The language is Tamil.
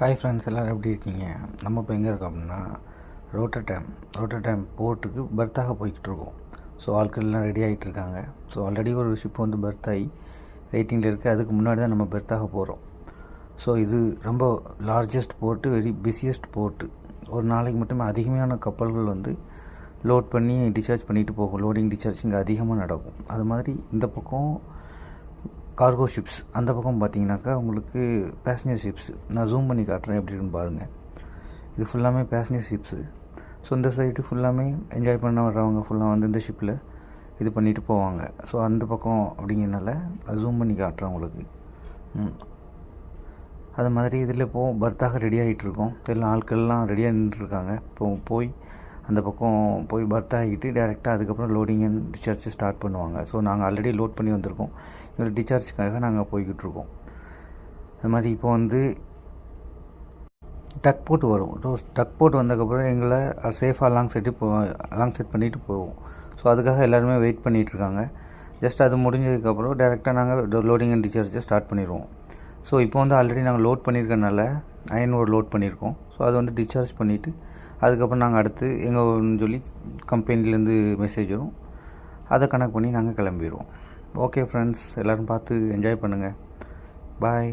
ஹாய் ஃப்ரெண்ட்ஸ், எல்லோரும் எப்படி இருக்கீங்க? நம்ம இப்போ எங்கே இருக்கோம் அப்படின்னா ரோட்டர்டேம் போர்ட்டுக்கு பர்த்தாக போய்கிட்டுருக்கோம். ஸோ ஆட்கள்லாம் ரெடி ஆகிட்டு இருக்காங்க. ஸோ ஆல்ரெடி ஒரு ஷிப் வந்து பர்த் ஆகி வெயிட்டிங்கில் இருக்குது. அதுக்கு முன்னாடி தான் நம்ம பர்த்தாக போகிறோம். ஸோ இது ரொம்ப largest port, very busiest port. ஒரு நாளைக்கு மட்டுமே அதிகமான கப்பல்கள் வந்து லோட் பண்ணி டிஸ்சார்ஜ் பண்ணிட்டு போகும். லோடிங் டிஸ்சார்ஜ் இங்கே அதிகமாக நடக்கும். அது மாதிரி இந்த பக்கம் கார்கோ ஷிப்ஸ், அந்த பக்கம் பார்த்தீங்கன்னாக்கா உங்களுக்கு பேசஞ்சர் ஷிப்ஸ். நான் ஜூம் பண்ணி காட்டுறேன் எப்படி இருக்குன்னு பாருங்கள். இது ஃபுல்லாமே பேசஞ்சர் ஷிப்ஸு. ஸோ இந்த சைடு ஃபுல்லாமே என்ஜாய் பண்ண வர்றவங்க ஃபுல்லாக வந்து இந்த ஷிப்பில் இது பண்ணிவிட்டு போவாங்க. ஸோ அந்த பக்கம் அப்படிங்கிறனால ஜூம் பண்ணி காட்டுறேன் உங்களுக்கு. அது மாதிரி இதில் இப்போது பர்த்தாக ரெடி ஆகிட்டுருக்கோம். எல்லாம் ஆட்கள்லாம் ரெடியாக நின்றுருக்காங்க. இப்போ போய் அந்த பக்கம் போய் பர்த் ஆகிட்டு டேரெக்டாக அதுக்கப்புறம் லோடிங் அண்ட் டிஸ்சார்ஜ் ஸ்டார்ட் பண்ணுவாங்க. ஸோ நாங்கள் ஆல்ரெடி லோட் பண்ணி வந்திருக்கோம். எங்களுக்கு டிஸ்சார்ஜுக்காக நாங்கள் போய்கிட்டுருக்கோம். அது மாதிரி இப்போ வந்து டக் போட் வரும். டக் போட் வந்ததுக்கப்புறம் எங்களை சேஃபாக அலாங் செட் பண்ணிவிட்டு போவோம். ஸோ அதுக்காக எல்லாருமே வெயிட் பண்ணிகிட்ருக்காங்க. ஜஸ்ட் அது முடிஞ்சதுக்கப்புறம் டேரெக்டாக நாங்கள் லோடிங் அண்ட் டிஸ்சார்ஜை ஸ்டார்ட் பண்ணிடுவோம். ஸோ இப்போ வந்து ஆல்ரெடி நாங்கள் லோட் பண்ணியிருக்கனால அயன் ஓர் லோட் பண்ணியிருக்கோம். ஸோ அது வந்து டிஸ்சார்ஜ் பண்ணிவிட்டு அதுக்கப்புறம் நாங்கள் அடுத்து எங்கன்னு சொல்லி கம்பெனிலேருந்து மெசேஜ் வரும். அதை கனெக்ட் பண்ணி நாங்கள் கிளம்பிடுவோம். ஓகே ஃப்ரெண்ட்ஸ், எல்லோரும் பார்த்து என்ஜாய் பண்ணுங்கள். பாய்.